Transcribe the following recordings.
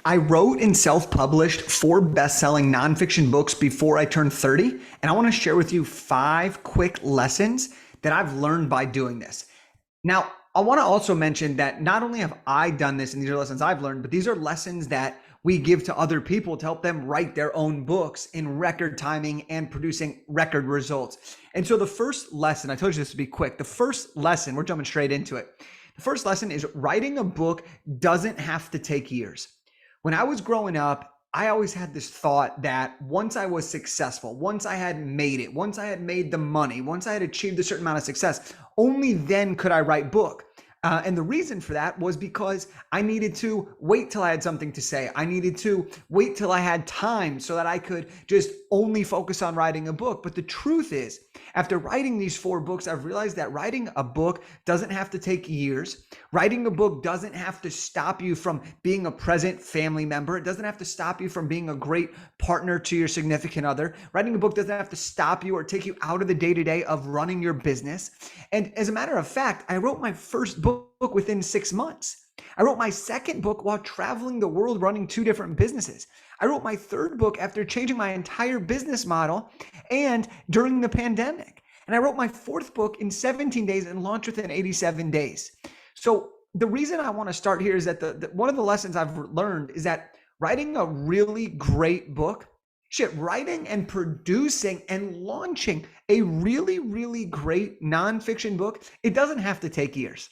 I wrote and self-published 4 best-selling nonfiction books before I turned 30, and I want to share with you 5 quick lessons that I've learned by doing this. Now, I want to also mention that not only have I done this and these are lessons I've learned, but these are lessons that we give to other people to help them write their own books in record timing and producing record results. And so the first lesson, I told you this would be quick. The first lesson, we're jumping straight into it. The first lesson is writing a book doesn't have to take years. When I was growing up, I always had this thought that once I was successful, once I had made it, once I had made the money, once I had achieved a certain amount of success, only then could I write book. And the reason for that was because I needed to wait till I had something to say. I needed to wait till I had time so that I could just only focus on writing a book. But the truth is, after writing these 4 books, I've realized that writing a book doesn't have to take years. Writing a book doesn't have to stop you from being a present family member. It doesn't have to stop you from being a great partner to your significant other. Writing a book doesn't have to stop you or take you out of the day-to-day of running your business. And as a matter of fact, I wrote my first book within 6 months. I wrote my second book while traveling the world running 2 different businesses. I wrote my third book after changing my entire business model and during the pandemic. And I wrote my fourth book in 17 days and launched within 87 days. So the reason I want to start here is that one of the lessons I've learned is that writing a really great book, writing and producing and launching a really, really great nonfiction book, it doesn't have to take years.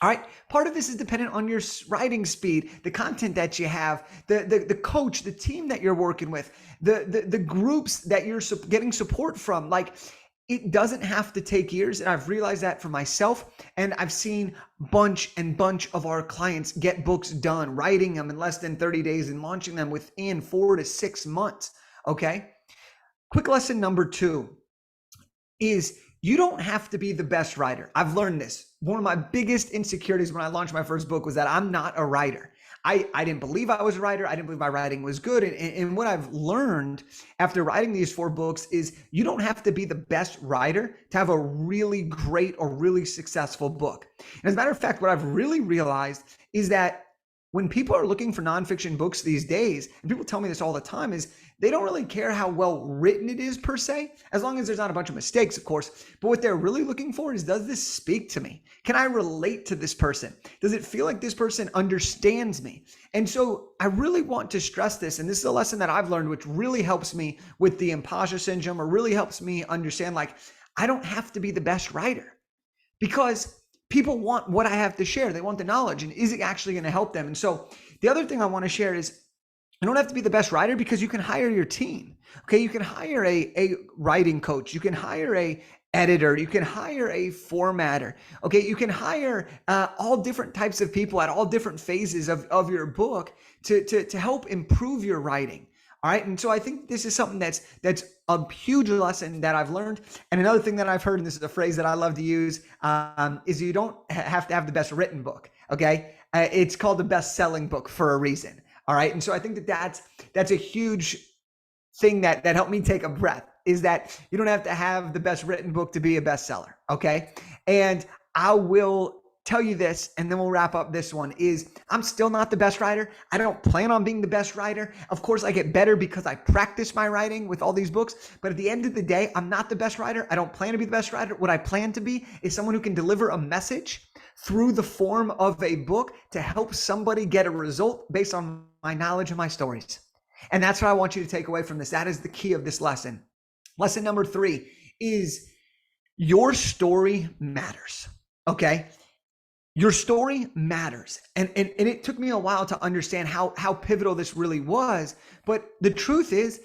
All right. Part of this is dependent on your writing speed, the content that you have, the coach, the team that you're working with, the groups that you're getting support from. Like, it doesn't have to take years. And I've realized that for myself. And I've seen bunch of our clients get books done, writing them in less than 30 days and launching them within 4 to 6 months. Okay. Quick lesson number 2 is you don't have to be the best writer. I've learned this. One of my biggest insecurities when I launched my first book was that I'm not a writer. I didn't believe I was a writer. I didn't believe my writing was good. And what I've learned after writing these 4 books is you don't have to be the best writer to have a really great or really successful book. And as a matter of fact, what I've really realized is that when people are looking for nonfiction books these days, and people tell me this all the time, is they don't really care how well written it is per se, as long as there's not a bunch of mistakes, of course. But what they're really looking for is, does this speak to me? Can I relate to this person? Does it feel like this person understands me? And so I really want to stress this, and this is a lesson that I've learned, which really helps me with the imposter syndrome, or really helps me understand, like, I don't have to be the best writer, because people want what I have to share. They want the knowledge, and is it actually going to help them? And so the other thing I want to share is, you don't have to be the best writer, because you can hire your team. Okay. You can hire a writing coach. You can hire a editor. You can hire a formatter. Okay. You can hire all different types of people at all different phases of your book to help improve your writing. All right. And so I think this is something that's a huge lesson that I've learned. And another thing that I've heard, and this is a phrase that I love to use, is you don't have to have the best written book. Okay. It's called the best-selling book for a reason. All right. And so I think that's a huge thing that helped me take a breath, is that you don't have to have the best written book to be a bestseller. Okay. And I will tell you this, and then we'll wrap up this one, is I'm still not the best writer. I don't plan on being the best writer. Of course, I get better because I practice my writing with all these books. But at the end of the day, I'm not the best writer. I don't plan to be the best writer. What I plan to be is someone who can deliver a message through the form of a book to help somebody get a result based on my knowledge and my stories. And that's what I want you to take away from this. That is the key of this lesson. Lesson number 3 is your story matters. Okay. Your story matters. And it took me a while to understand how pivotal this really was. But the truth is,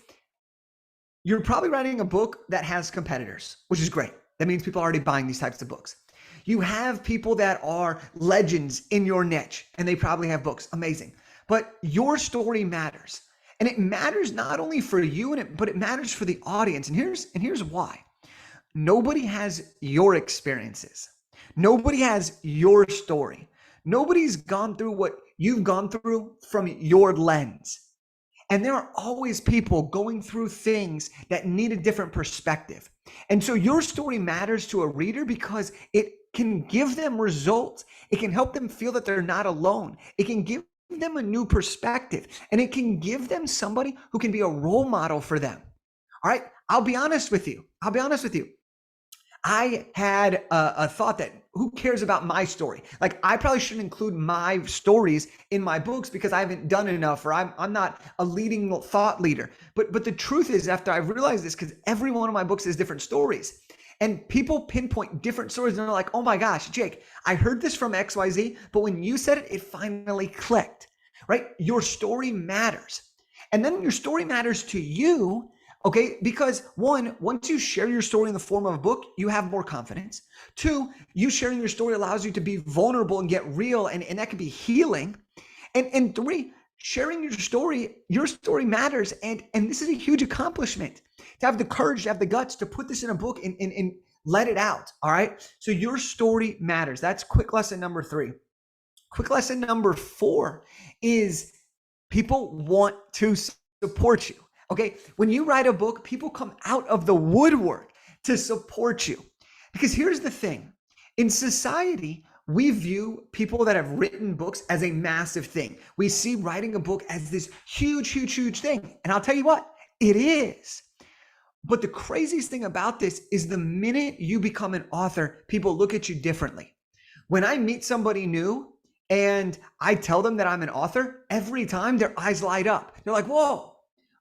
you're probably writing a book that has competitors, which is great. That means people are already buying these types of books. You have people that are legends in your niche, and they probably have books. Amazing. But your story matters. And it matters not only for you, but it matters for the audience. And here's why. Nobody has your experiences. Nobody has your story. Nobody's gone through what you've gone through from your lens. And there are always people going through things that need a different perspective. And so your story matters to a reader because it can give them results. It can help them feel that they're not alone. It can give them a new perspective, and it can give them somebody who can be a role model for them. All right. I'll be honest with you. I had a thought that who cares about my story? Like, I probably shouldn't include my stories in my books because I haven't done enough, or I'm not a leading thought leader. But the truth is, after I realized this, because every one of my books has different stories, and people pinpoint different stories, and they're like, oh my gosh, Jake, I heard this from XYZ, but when you said it, it finally clicked, right? Your story matters. And then your story matters to you. Okay, because one, once you share your story in the form of a book, you have more confidence. Two, you sharing your story allows you to be vulnerable and get real, and that can be healing. And three, sharing your story matters. And this is a huge accomplishment. To have the courage, to have the guts to put this in a book and let it out. All right. So your story matters. That's quick lesson number 3. Quick lesson number 4 is people want to support you. Okay, when you write a book, people come out of the woodwork to support you. Because here's the thing. In society, we view people that have written books as a massive thing. We see writing a book as this huge, huge, huge thing. And I'll tell you what, it is. But the craziest thing about this is the minute you become an author, people look at you differently. When I meet somebody new and I tell them that I'm an author, every time their eyes light up. They're like, whoa.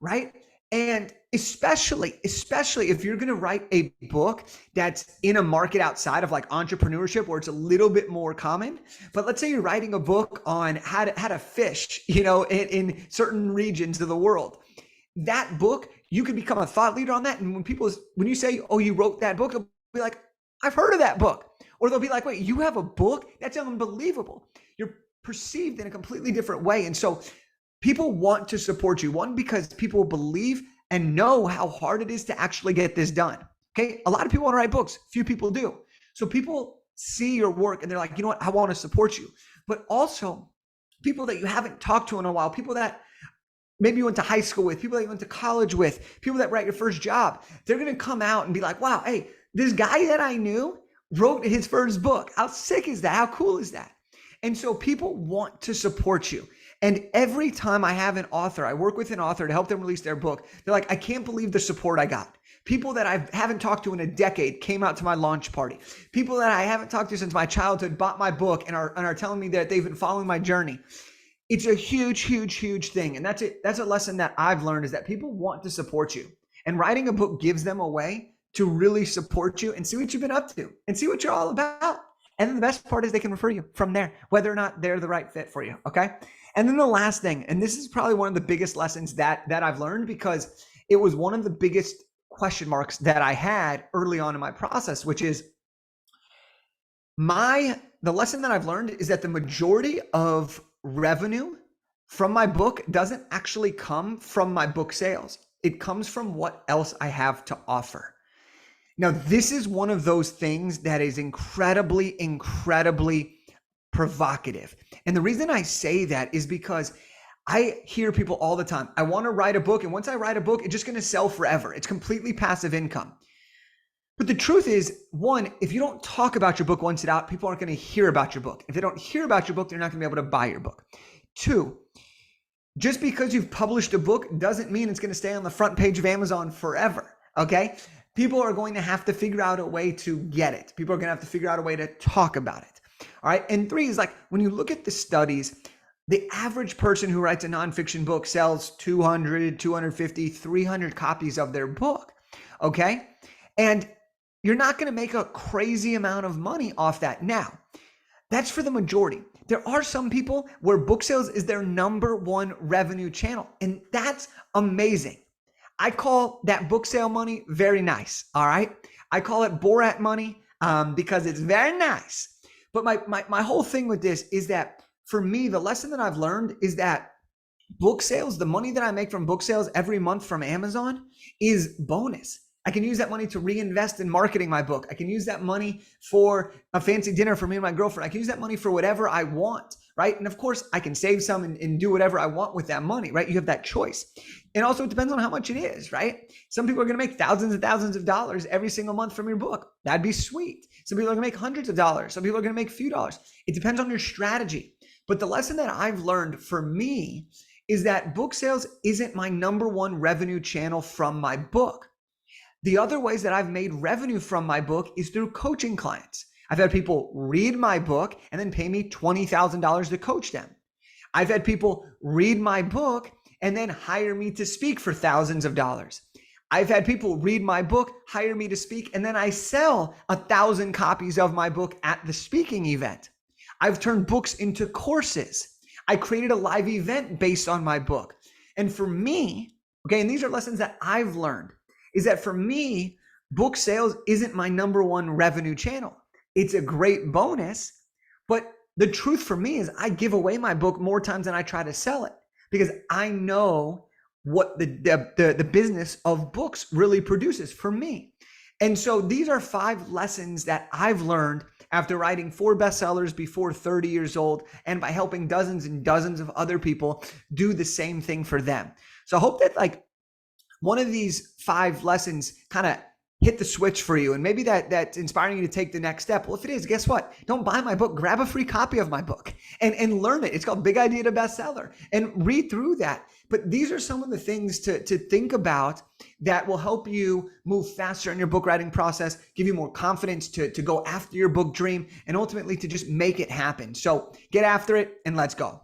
Right? And especially if you're going to write a book that's in a market outside of like entrepreneurship, where it's a little bit more common. But let's say you're writing a book on how to fish, in certain regions of the world. That book, you can become a thought leader on that. And when you say, oh, you wrote that book, they'll be like, I've heard of that book. Or they'll be like, wait, you have a book? That's unbelievable. You're perceived in a completely different way. And so people want to support you. One, because people believe and know how hard it is to actually get this done. Okay. A lot of people want to write books. Few people do. So people see your work and they're like, you know what? I want to support you. But also people that you haven't talked to in a while, people that maybe you went to high school with, people that you went to college with, people that write your first job, they're going to come out and be like, wow, hey, this guy that I knew wrote his first book. How sick is that? How cool is that? And so people want to support you. And every time I have an author, I work with an author to help them release their book, they're like, I can't believe the support I got. People that I haven't talked to in a decade came out to my launch party. People that I haven't talked to since my childhood bought my book and are telling me that they've been following my journey. It's a huge, huge, huge thing. And that's it. That's a lesson that I've learned, is that people want to support you. And writing a book gives them a way to really support you and see what you've been up to and see what you're all about. And then the best part is they can refer you from there, whether or not they're the right fit for you. Okay. And then the last thing, and this is probably one of the biggest lessons that I've learned, because it was one of the biggest question marks that I had early on in my process, which is the lesson that I've learned is that the majority of revenue from my book doesn't actually come from my book sales. It comes from what else I have to offer. Now, this is one of those things that is incredibly, incredibly provocative. And the reason I say that is because I hear people all the time, I want to write a book. And once I write a book, it's just going to sell forever. It's completely passive income. But the truth is, one, if you don't talk about your book once it's out, people aren't going to hear about your book. If they don't hear about your book, they're not going to be able to buy your book. Two, just because you've published a book doesn't mean it's going to stay on the front page of Amazon forever. Okay? People are going to have to figure out a way to get it. People are going to have to figure out a way to talk about it. All right. And 3 is like, when you look at the studies, the average person who writes a nonfiction book sells 200, 250, 300 copies of their book. Okay. And you're not going to make a crazy amount of money off that. Now, that's for the majority. There are some people where book sales is their number one revenue channel, and that's amazing. I call that book sale money very nice. All right. I call it Borat money because it's very nice. But my whole thing with this is that, for me, the lesson that I've learned is that book sales, the money that I make from book sales every month from Amazon, is bonus. I can use that money to reinvest in marketing my book. I can use that money for a fancy dinner for me and my girlfriend. I can use that money for whatever I want, right? And of course, I can save some and do whatever I want with that money, right? You have that choice. And also, it depends on how much it is, right? Some people are going to make thousands and thousands of dollars every single month from your book. That'd be sweet. Some people are going to make hundreds of dollars. Some people are going to make a few dollars. It depends on your strategy. But the lesson that I've learned for me is that book sales isn't my number one revenue channel from my book. The other ways that I've made revenue from my book is through coaching clients. I've had people read my book and then pay me $20,000 to coach them. I've had people read my book and then hire me to speak for thousands of dollars. I've had people read my book, hire me to speak, and then I sell 1,000 copies of my book at the speaking event. I've turned books into courses. I created a live event based on my book. And for me, okay, and these are lessons that I've learned, is that for me, book sales isn't my number one revenue channel. It's a great bonus, but the truth for me is I give away my book more times than I try to sell it because I know what the business of books really produces for me. And so these are 5 lessons that I've learned after writing 4 bestsellers before 30 years old and by helping dozens and dozens of other people do the same thing for them. So I hope that like one of these 5 lessons kind of hit the switch for you. And maybe that's inspiring you to take the next step. Well, if it is, guess what? Don't buy my book. Grab a free copy of my book and learn it. It's called Big Idea to Bestseller and read through that. But these are some of the things to think about that will help you move faster in your book writing process, give you more confidence to go after your book dream, and ultimately to just make it happen. So get after it and let's go.